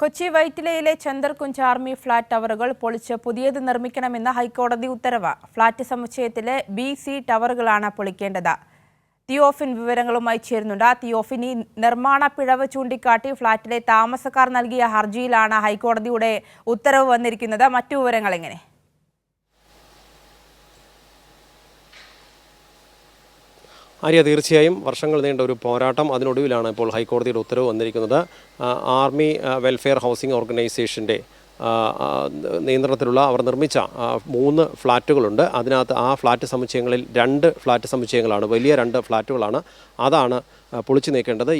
കൊച്ചി വൈറ്റിലയിലെ Chandarkunj army flat ടവറുകൾ പൊളിച്ച് പുതിയത് നിർമ്മിക്കണമെന്ന ഹൈക്കോടതി ഉത്തരവ്. ഫ്ളാറ്റ് സമുച്ചയത്തിലെ ബി-സി ടവറുകളാണ് പൊളിക്കേണ്ടത്. തിയോഫിൻ വിവരങ്ങളുമായി ചേരുന്നുണ്ട്. തിയോഫിൻ, ഈ നിർമ്മാണ പിഴവ് ചൂണ്ടിക്കാട്ടി ഫ്ളാറ്റിലെ താമസക്കാർ നൽകിയ ഹർജിയിലാണ് ഹൈക്കോടതിയുടെ ഉത്തരവ് വന്നിരിക്കുന്നത്. മറ്റു വിവരങ്ങൾ എങ്ങനെ? ആര്യ, തീർച്ചയായും വർഷങ്ങൾ നീണ്ട ഒരു പോരാട്ടം, അതിനൊടുവിലാണ് ഇപ്പോൾ ഹൈക്കോടതിയുടെ ഉത്തരവ് വന്നിരിക്കുന്നത്. ആർമി വെൽഫെയർ ഹൗസിംഗ് ഓർഗനൈസേഷൻ്റെ നിയന്ത്രണത്തിലുള്ള അവർ നിർമ്മിച്ച 3 ഫ്ലാറ്റുകളുണ്ട്. അതിനകത്ത് ആ ഫ്ലാറ്റ് സമുച്ചയങ്ങളിൽ 2 ഫ്ലാറ്റ് സമുച്ചയങ്ങളാണ്, വലിയ 2 ഫ്ലാറ്റുകളാണ്. അതാണ് പൊളിച്ചു നീക്കേണ്ടത്.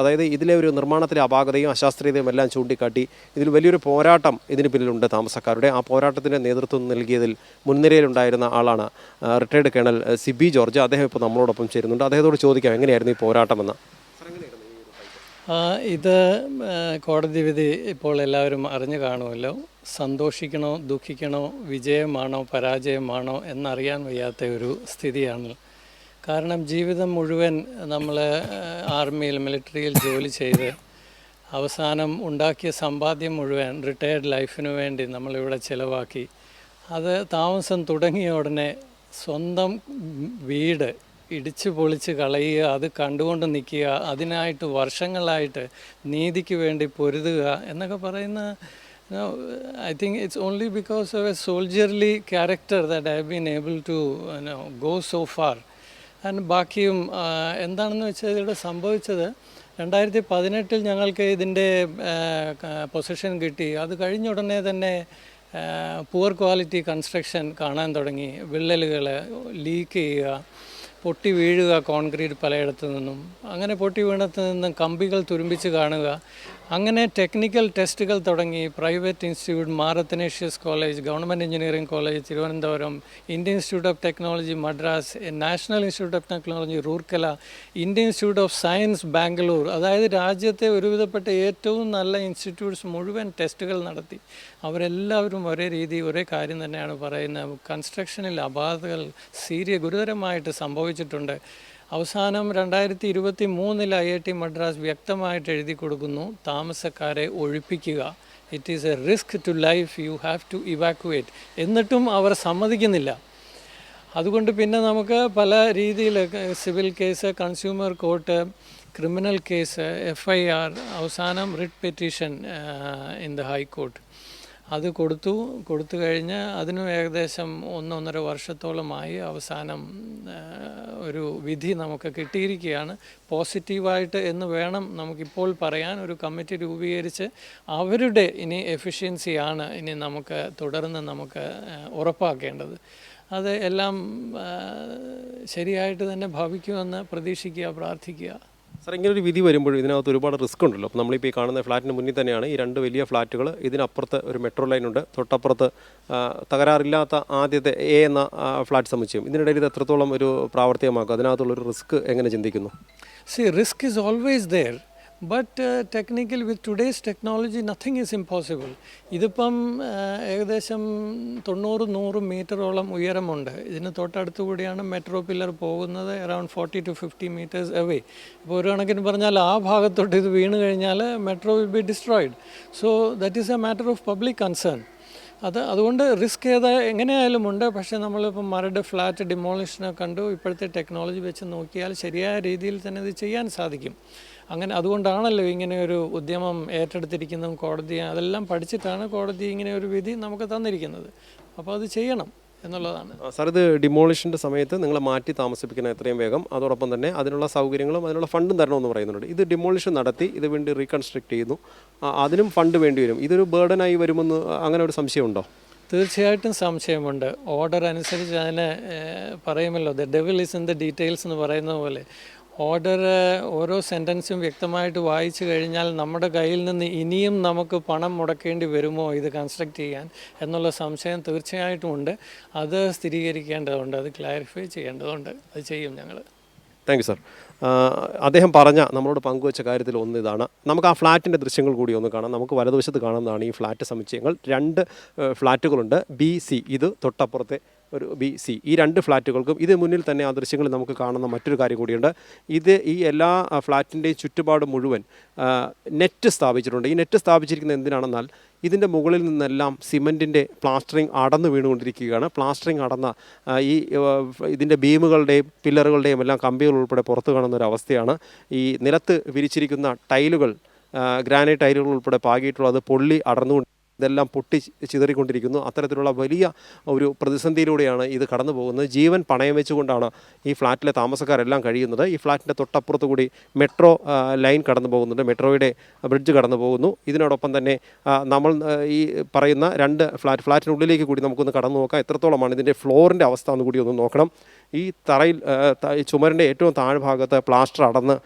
അതായത് ഇതിലെ ഒരു നിർമ്മാണത്തിലെ അപാകതയും അശാസ്ത്രീയതയും എല്ലാം ചൂണ്ടിക്കാട്ടി ഇതിൽ വലിയൊരു പോരാട്ടം ഇതിന് പിന്നിലുണ്ട് താമസക്കാരുടെ. ആ പോരാട്ടത്തിൻ്റെ നേതൃത്വം നൽകിയതിൽ മുൻനിരയിലുണ്ടായിരുന്ന ആളാണ് റിട്ടയർഡ് കേണൽ സിബി ജോർജ്. അദ്ദേഹം ഇപ്പോൾ നമ്മളോടൊപ്പം ചേരുന്നുണ്ട്. അദ്ദേഹത്തോട് ചോദിക്കാം എങ്ങനെയായിരുന്നു ഈ പോരാട്ടമെന്ന്. ഇത് കോടതി വിധി ഇപ്പോൾ എല്ലാവരും അറിഞ്ഞു കാണുമല്ലോ. സന്തോഷിക്കണോ ദുഃഖിക്കണോ, വിജയമാണോ പരാജയമാണോ എന്നറിയാൻ വയ്യാത്ത ഒരു സ്ഥിതിയാണ്. കാരണം ജീവിതം മുഴുവൻ നമ്മൾ ആർമിയിൽ മിലിറ്ററിയിൽ ജോലി ചെയ്ത് അവസാനം ഉണ്ടാക്കിയ സമ്പാദ്യം മുഴുവൻ റിട്ടയർഡ് ലൈഫിനു വേണ്ടി നമ്മളിവിടെ ചിലവാക്കി, അത് താമസം തുടങ്ങിയ ഉടനെ സ്വന്തം വീട് ഇടിച്ചു പൊളിച്ച് കളയുക, അത് കണ്ടുകൊണ്ട് നിൽക്കുക, അതിനായിട്ട് വർഷങ്ങളായിട്ട് നീതിക്ക് വേണ്ടി പൊരുതുക എന്നൊക്കെ പറയുന്ന, I think it's only because of a soldierly character that I have been able to go so far. And ബാക്കിയും എന്താണെന്ന് വെച്ചാൽ ഇവിടെ സംഭവിച്ചത് 2018 ഞങ്ങൾക്ക് ഇതിൻ്റെ പൊസിഷൻ കിട്ടി. അത് കഴിഞ്ഞ ഉടനെ തന്നെ പുവർ ക്വാളിറ്റി കൺസ്ട്രക്ഷൻ കാണാൻ തുടങ്ങി. വിള്ളലുകൾ, ലീക്ക് ചെയ്യുക, പൊട്ടി വീഴുക കോൺക്രീറ്റ് പലയിടത്തു നിന്നും. അങ്ങനെ പൊട്ടി വീണത്ത് നിന്നും കമ്പികൾ തുരുമ്പിച്ച് കാണുക. അങ്ങനെ ടെക്നിക്കൽ ടെസ്റ്റുകൾ തുടങ്ങി. Private institute, Mar Athanasius college, government engineering college Thiruvananthapuram, Indian institute of technology Madras, national institute of technology Rourkela, Indian institute of science Bangalore, അതായത് രാജ്യത്തെ ഒരുവിധപ്പെട്ട ഏറ്റവും നല്ല ഇൻസ്റ്റിറ്റ്യൂട്ട്സ് മുഴുവൻ ടെസ്റ്റുകൾ നടത്തി. അവരെല്ലാവരും ഒരേ ഒരേ കാര്യം തന്നെയാണ് പറയുന്നത്. കൺസ്ട്രക്ഷനിൽ അപാകതകൾ ഗുരുതരമായിട്ട് സംഭവിച്ചിട്ടുണ്ട്. അവസാനം 2023 IIT മദ്രാസ് വ്യക്തമായിട്ട് എഴുതി കൊടുക്കുന്നു, താമസക്കാരെ ഒഴിപ്പിക്കുക. It is a risk to life, you have to evacuate. എന്നിട്ടും അവർ സമ്മതിക്കുന്നില്ല. അതുകൊണ്ട് പിന്നെ നമുക്ക് പല രീതിയിൽ civil case, consumer court, criminal case, FIR, അവസാനം writ petition in the high court അത് കൊടുത്തു കഴിഞ്ഞ് അതിനും ഏകദേശം 1.5 വർഷത്തോളമായി. അവസാനം ഒരു വിധി നമുക്ക് കിട്ടിയിരിക്കുകയാണ്. പോസിറ്റീവായിട്ട് എന്ന് വേണം നമുക്കിപ്പോൾ പറയാൻ. ഒരു കമ്മിറ്റി രൂപീകരിച്ച് അവരുടെ ഇനി എഫിഷ്യൻസിയാണ് ഇനി നമുക്ക് തുടർന്ന് നമുക്ക് ഉറപ്പാക്കേണ്ടത്. അത് എല്ലാം ശരിയായിട്ട് തന്നെ ഭവിക്കുമെന്ന് പ്രതീക്ഷിക്കുക, പ്രാർത്ഥിക്കുക. സാർ, ഇങ്ങനൊരു വിധി വരുമ്പോൾ ഇതിനകത്ത് ഒരുപാട് റിസ്ക് ഉണ്ടല്ലോ. അപ്പോൾ നമ്മളിപ്പോൾ ഈ കാണുന്ന ഫ്ലാറ്റിന് മുന്നിൽ തന്നെയാണ് ഈ 2 വലിയ ഫ്ലാറ്റുകൾ. ഇതിനപ്പുറത്ത് ഒരു മെട്രോ ലൈനുണ്ട്, തൊട്ടപ്പുറത്ത് തകരാറില്ലാത്ത ആദ്യത്തെ A എന്ന ഫ്ലാറ്റ് സമുച്ചയം. ഇതിനിടയിൽ ഇത് എത്രത്തോളം ഒരു പ്രാവർത്തികമാക്കും? അതിനകത്തുള്ളൊരു റിസ്ക് എങ്ങനെ ചിന്തിക്കുന്നു? Risk is always there, but technically with today's technology nothing is impossible. ഇതിപ്പം ഏകദേശം 90-100 മീറ്ററോളം ഉയരമുണ്ട്. ഇതിന് തൊട്ടടുത്തു കൂടിയാണ് മെട്രോ പില്ലർ പോകുന്നത്, അറൗണ്ട് 40 to 50 meters അവേ. ഇപ്പോൾ ഒരു കണക്കിന് പറഞ്ഞാൽ ആ ഭാഗത്തോട്ട് ഇത് വീണ് കഴിഞ്ഞാൽ metro will be destroyed. So that is a matter of public concern. അതുകൊണ്ട് റിസ്ക് എങ്ങനെയായാലും ഉണ്ട്. പക്ഷേ നമ്മളിപ്പോൾ മരട് ഫ്ലാറ്റ് ഡിമോളിഷനെ കണ്ടു. ഇപ്പോഴത്തെ ടെക്നോളജി വെച്ച് നോക്കിയാൽ ശരിയായ രീതിയിൽ തന്നെ ഇത് ചെയ്യാൻ സാധിക്കും. അതുകൊണ്ടാണല്ലോ ഇങ്ങനെ ഒരു ഉദ്യമം ഏറ്റെടുത്തിരിക്കുന്നതും. കോടതി അതെല്ലാം പഠിച്ചിട്ടാണ് കോടതി ഇങ്ങനെ ഒരു വിധി നമുക്ക് തന്നിരിക്കുന്നത്. അപ്പോൾ അത് ചെയ്യണം എന്നുള്ളതാണ്. സാർ, ഇത് ഡിമോളിഷൻ്റെ സമയത്ത് നിങ്ങൾ മാറ്റി താമസിപ്പിക്കണം എത്രയും വേഗം. അതോടൊപ്പം തന്നെ അതിനുള്ള സൗകര്യങ്ങളും അതിനുള്ള ഫണ്ടും തരണമെന്ന് പറയുന്നുണ്ട്. ഇത് ഡിമോളിഷൻ നടത്തി ഇത് വീണ്ടും റീകൺസ്ട്രക്ട് ചെയ്യുന്നു, അതിനും ഫണ്ട് വേണ്ടി വരും. ഇതൊരു ബേർഡനായി വരുമെന്ന് അങ്ങനെ ഒരു സംശയമുണ്ടോ? തീർച്ചയായിട്ടും സംശയമുണ്ട്. ഓർഡർ അനുസരിച്ച് അതിനെ പറയുമല്ലോ, the devil is in the details എന്ന് പറയുന്ന പോലെ. ഓർഡർ ഓരോ സെൻറ്റൻസും വ്യക്തമായിട്ട് വായിച്ചു കഴിഞ്ഞാൽ നമ്മുടെ കയ്യിൽ നിന്ന് ഇനിയും നമുക്ക് പണം മുടക്കേണ്ടി വരുമോ ഇത് കൺസ്ട്രക്റ്റ് ചെയ്യാൻ എന്നുള്ള സംശയം തീർച്ചയായിട്ടും ഉണ്ട്. അത് സ്ഥിരീകരിക്കേണ്ടതുണ്ട്, അത് ക്ലാരിഫൈ ചെയ്യേണ്ടതുണ്ട്. അത് ചെയ്യും ഞങ്ങൾ. Thank you sir. അദ്ദേഹം നമ്മളോട് പങ്കുവച്ച കാര്യത്തിൽ ഒന്ന് ഇതാണ്. നമുക്ക് ആ ഫ്ലാറ്റിൻ്റെ ദൃശ്യങ്ങൾ കൂടി ഒന്ന് കാണാം. നമുക്ക് വലതുവശത്ത് കാണുന്നതാണ് ഈ ഫ്ലാറ്റ് സമുച്ചയങ്ങൾ. 2 ഫ്ലാറ്റുകളുണ്ട്, B-C. ഇത് തൊട്ടപ്പുറത്തെ ഒരു BC ഈ രണ്ട് ഫ്ലാറ്റുകൾക്കും ഇത് മുന്നിൽ തന്നെ ആ ദൃശ്യങ്ങളിൽ നമുക്ക് കാണുന്ന മറ്റൊരു കാര്യം കൂടിയുണ്ട്. ഈ എല്ലാ ഫ്ലാറ്റിൻ്റെയും ചുറ്റുപാട് മുഴുവൻ നെറ്റ് സ്ഥാപിച്ചിട്ടുണ്ട്. ഈ നെറ്റ് സ്ഥാപിച്ചിരിക്കുന്നത് എന്തിനാണെന്നാൽ ഇതിൻ്റെ മുകളിൽ നിന്നെല്ലാം സിമൻറ്റിൻ്റെ പ്ലാസ്റ്ററിങ് അടന്നു വീണുകൊണ്ടിരിക്കുകയാണ്. പ്ലാസ്റ്ററിങ് അടന്ന ഇതിൻ്റെ ബീമുകളുടെയും പില്ലറുകളുടെയും എല്ലാം കമ്പികൾ ഉൾപ്പെടെ പുറത്ത് കാണുന്ന ഒരു അവസ്ഥയാണ്. ഈ നിലത്ത് വിരിച്ചിരിക്കുന്ന ടൈലുകൾ ഗ്രാനൈറ്റ് ടൈലുകൾ ഉൾപ്പെടെ പാകിയിട്ടുള്ളത് പൊള്ളി അടർന്നുകൊണ്ട് ഇതെല്ലാം പൊട്ടി ചിതറിക്കൊണ്ടിരിക്കുന്നു. അത്തരത്തിലുള്ള വലിയ ഒരു പ്രതിസന്ധിയിലൂടെയാണ് ഇത് കടന്നു പോകുന്നത്. ജീവൻ പണയം വെച്ചുകൊണ്ടാണ് ഈ ഫ്ലാറ്റിലെ താമസക്കാരെല്ലാം കഴിയുന്നത്. ഈ ഫ്ലാറ്റിൻ്റെ തൊട്ടപ്പുറത്ത് കൂടി മെട്രോ ലൈൻ കടന്നു പോകുന്നുണ്ട്, മെട്രോയുടെ ബ്രിഡ്ജ് കടന്നു പോകുന്നു. ഇതിനോടൊപ്പം തന്നെ നമ്മൾ ഈ പറയുന്ന രണ്ട് ഫ്ലാറ്റിനുള്ളിലേക്ക് കൂടി നമുക്കൊന്ന് കടന്നു നോക്കാം. എത്രത്തോളമാണ് ഇതിൻ്റെ ഫ്ലോറിൻ്റെ അവസ്ഥ എന്ന് കൂടി ഒന്ന് നോക്കണം. ഈ തറയിൽ ചുമരിൻ്റെ ഏറ്റവും താഴ്ഭാഗത്ത് പ്ലാസ്റ്റർ അടർന്ന്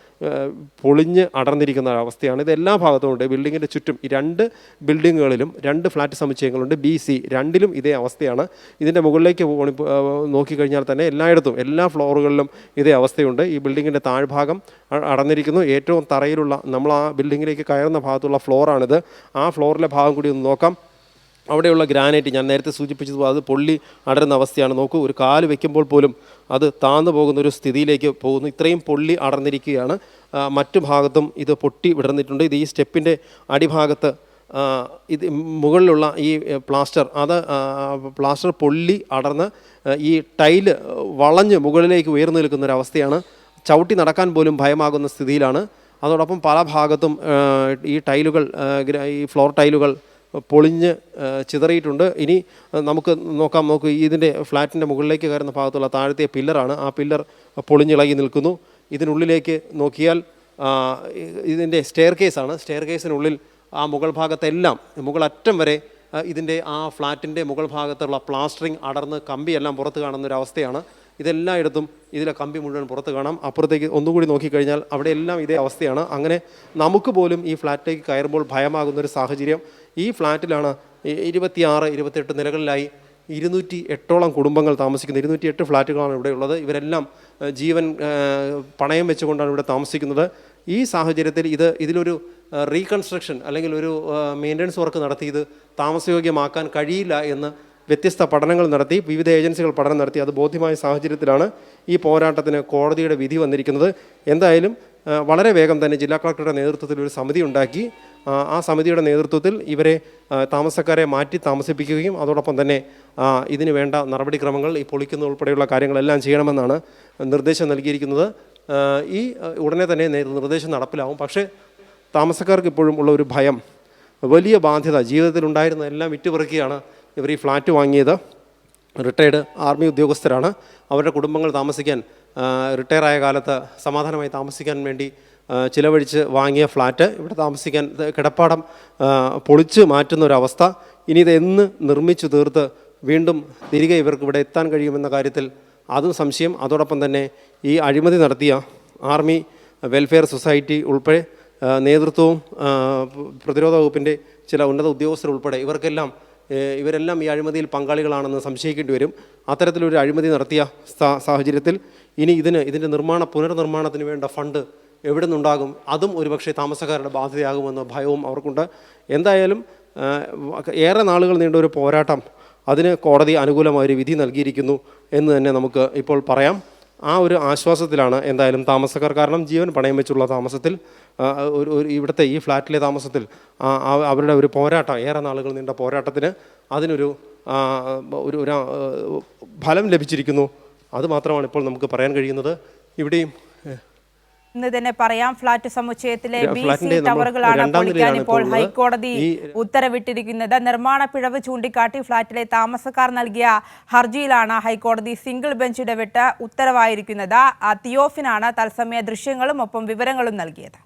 പൊളിഞ്ഞ് അടർന്നിരിക്കുന്ന അവസ്ഥയാണ്. ഇത് എല്ലാ ഭാഗത്തും ഉണ്ട്. ബിൽഡിങ്ങിൻ്റെ ചുറ്റും ഈ രണ്ട് ബിൽഡിങ്ങുകളിലും രണ്ട് ഫ്ലാറ്റ് സമുച്ചയങ്ങളുണ്ട്. BC രണ്ടിലും ഇതേ അവസ്ഥയാണ്. ഇതിൻ്റെ മുകളിലേക്ക് നോക്കിക്കഴിഞ്ഞാൽ തന്നെ എല്ലായിടത്തും എല്ലാ ഫ്ലോറുകളിലും ഇതേ അവസ്ഥയുണ്ട്. ഈ ബിൽഡിങ്ങിൻ്റെ താഴ്ഭാഗം അടർന്നിരിക്കുന്നു. ഏറ്റവും തറയിലുള്ള നമ്മൾ ആ ബിൽഡിങ്ങിലേക്ക് കയറുന്ന ഭാഗത്തുള്ള ഫ്ലോറാണിത്. ആ ഫ്ലോറിലെ ഭാഗം കൂടി ഒന്ന് നോക്കാം. അവിടെയുള്ള ഗ്രാനൈറ്റ് ഞാൻ നേരത്തെ സൂചിപ്പിച്ചതുപോലെ അത് പൊള്ളി അടരുന്ന അവസ്ഥയാണ്. നോക്കൂ, ഒരു കാല് വയ്ക്കുമ്പോൾ പോലും അത് താന്നു പോകുന്നൊരു സ്ഥിതിയിലേക്ക് പോകുന്നു. ഇത്രയും പൊള്ളി അടർന്നിരിക്കുകയാണ്. മറ്റു ഭാഗത്തും ഇത് പൊട്ടി വിടർന്നിട്ടുണ്ട്. ഇത് ഈ സ്റ്റെപ്പിൻ്റെ അടിഭാഗത്ത് ഇത് മുകളിലുള്ള ഈ പ്ലാസ്റ്റർ പൊള്ളി അടർന്ന് ഈ ടൈല് വളഞ്ഞ് മുകളിലേക്ക് ഉയർന്നു നിൽക്കുന്നൊരവസ്ഥയാണ്. ചവിട്ടി നടക്കാൻ പോലും ഭയമാകുന്ന സ്ഥിതിയിലാണ്. അതോടൊപ്പം പല ഭാഗത്തും ഈ ടൈലുകൾ ഈ ഫ്ലോർ ടൈലുകൾ പൊളിഞ്ഞ് ചിതറിയിട്ടുണ്ട്. ഇനി നമുക്ക് നോക്കൂ, ഇതിൻ്റെ ഫ്ലാറ്റിൻ്റെ മുകളിലേക്ക് കയറുന്ന ഭാഗത്തുള്ള താഴത്തെ പില്ലറാണ്. ആ പില്ലർ പൊളിഞ്ഞിളകി നിൽക്കുന്നു. ഇതിനുള്ളിലേക്ക് നോക്കിയാൽ ഇതിൻ്റെ സ്റ്റെയർ കേസാണ്. സ്റ്റെയർ കേസിനുള്ളിൽ ആ മുകൾ ഭാഗത്തെല്ലാം മുകളറ്റം വരെ ഇതിൻ്റെ ആ ഫ്ലാറ്റിൻ്റെ മുകൾ ഭാഗത്തുള്ള പ്ലാസ്റ്ററിങ് അടർന്ന് കമ്പിയെല്ലാം പുറത്ത് കാണുന്നൊരവസ്ഥയാണ്. ഇതെല്ലായിടത്തും ഇതിലെ കമ്പി മുഴുവൻ പുറത്ത് കാണാം. അപ്പുറത്തേക്ക് ഒന്നുകൂടി നോക്കിക്കഴിഞ്ഞാൽ അവിടെ എല്ലാം ഇതേ അവസ്ഥയാണ്. അങ്ങനെ നമുക്ക് പോലും ഈ ഫ്ലാറ്റിലേക്ക് കയറുമ്പോൾ ഭയമാകുന്നൊരു സാഹചര്യം. ഈ ഫ്ലാറ്റിലാണ് 26-28 നിലകളിലായി 208ഓളം കുടുംബങ്ങൾ താമസിക്കുന്നത്. 208 ഫ്ലാറ്റുകളാണ് ഇവിടെ ഉള്ളത്. ഇവരെല്ലാം ജീവൻ പണയം വെച്ചുകൊണ്ടാണ് ഇവിടെ താമസിക്കുന്നത്. ഈ സാഹചര്യത്തിൽ ഇതിലൊരു റീകൺസ്ട്രക്ഷൻ അല്ലെങ്കിൽ ഒരു മെയിൻ്റനൻസ് വർക്ക് നടത്തി ഇത് താമസയോഗ്യമാക്കാൻ കഴിയില്ല എന്ന് വ്യത്യസ്ത പഠനങ്ങൾ നടത്തി, വിവിധ ഏജൻസികൾ പഠനം നടത്തി. അത് ബോധ്യമായ സാഹചര്യത്തിലാണ് ഈ പോരാട്ടത്തിന് കോടതിയുടെ വിധി വന്നിരിക്കുന്നത്. എന്തായാലും വളരെ വേഗം തന്നെ ജില്ലാ കളക്ടറുടെ നേതൃത്വത്തിൽ ഒരു സമിതി ഉണ്ടാക്കി. ആ സമിതിയുടെ നേതൃത്വത്തിൽ ഇവരെ താമസക്കാരെ മാറ്റി താമസിപ്പിക്കുകയും അതോടൊപ്പം തന്നെ ഇതിന് വേണ്ട നടപടിക്രമങ്ങൾ ഈ പൊളിക്കുന്ന ഉൾപ്പെടെയുള്ള കാര്യങ്ങളെല്ലാം ചെയ്യണമെന്നാണ് നിർദ്ദേശം നൽകിയിരിക്കുന്നത്. ഈ ഉടനെ തന്നെ നിർദ്ദേശം നടപ്പിലാവും. പക്ഷേ താമസക്കാർക്ക് ഇപ്പോഴും ഉള്ള ഒരു ഭയം, വലിയ ബാധ്യത, ജീവിതത്തിലുണ്ടായിരുന്ന എല്ലാം വിറ്റുപെറുക്കിയാണ് ഇവർ ഈ ഫ്ലാറ്റ് വാങ്ങിയത്. റിട്ടയർഡ് ആർമി ഉദ്യോഗസ്ഥരാണ്. അവരുടെ കുടുംബങ്ങൾ താമസിക്കാൻ റിട്ടയറായ കാലത്ത് സമാധാനമായി താമസിക്കാൻ വേണ്ടി ചിലവഴിച്ച് വാങ്ങിയ ഫ്ലാറ്റ് ഇവിടെ താമസിക്കാൻ കിടപ്പാടം പൊളിച്ച് മാറ്റുന്ന ഒരവസ്ഥ. ഇനി ഇത് എന്ന് നിർമ്മിച്ചു തീർത്ത് വീണ്ടും തിരികെ ഇവർക്ക് ഇവിടെ എത്താൻ കഴിയുമെന്ന കാര്യത്തിൽ അതും സംശയം. അതോടൊപ്പം തന്നെ ഈ അഴിമതി നടത്തിയ ആർമി വെൽഫെയർ സൊസൈറ്റി ഉൾപ്പെടെ നേതൃത്വവും പ്രതിരോധ വകുപ്പിൻ്റെ ചില ഉന്നത ഉദ്യോഗസ്ഥരുൾപ്പെടെ ഇവരെല്ലാം ഈ അഴിമതിയിൽ പങ്കാളികളാണെന്ന് സംശയിക്കേണ്ടി വരും. അത്തരത്തിലൊരു അഴിമതി നടത്തിയ സാഹചര്യത്തിൽ ഇനി ഇതിൻ്റെ പുനർനിർമ്മാണത്തിന് വേണ്ട ഫണ്ട് എവിടെ നിന്നുണ്ടാകും? അതും ഒരുപക്ഷെ താമസക്കാരുടെ ബാധ്യതയാകുമെന്ന ഭയവും അവർക്കുണ്ട്. എന്തായാലും ഏറെ നാളുകൾ നീണ്ട ഒരു പോരാട്ടം, അതിന് കോടതി അനുകൂലമായൊരു വിധി നൽകിയിരിക്കുന്നു എന്ന് തന്നെ നമുക്ക് ഇപ്പോൾ പറയാം. ആ ഒരു ആശ്വാസത്തിലാണ് എന്തായാലും താമസക്കാർ. കാരണം ജീവൻ പണയം വെച്ചുള്ള താമസത്തിൽ ഇവിടുത്തെ ഈ ഫ്ലാറ്റിലെ താമസത്തിൽ അവരുടെ ഒരു പോരാട്ടം, ഏറെ നാളുകൾ നീണ്ട പോരാട്ടത്തിന് അതിനൊരു ഫലം ലഭിച്ചിരിക്കുന്നു. അതുമാത്രമാണ് ഇപ്പോൾ നമുക്ക് പറയാൻ കഴിയുന്നത്. ഇവിടെയും ഇന്ന് തന്നെ പറയാം, ഫ്ളാറ്റ് സമുച്ചയത്തിലെ BC ടവറുകളാണ് പൊളിക്കാൻ ഇപ്പോൾ ഹൈക്കോടതി ഉത്തരവിട്ടിരിക്കുന്നത്. നിർമ്മാണ പിഴവ് ചൂണ്ടിക്കാട്ടി ഫ്ളാറ്റിലെ താമസക്കാർ നൽകിയ ഹർജിയിലാണ് ഹൈക്കോടതി സിംഗിൾ ബെഞ്ച് ഇടപെട്ട് ഉത്തരവായിരിക്കുന്നത്. തിയോഫിനാണ് തത്സമയ ദൃശ്യങ്ങളും ഒപ്പം വിവരങ്ങളും നൽകിയത്.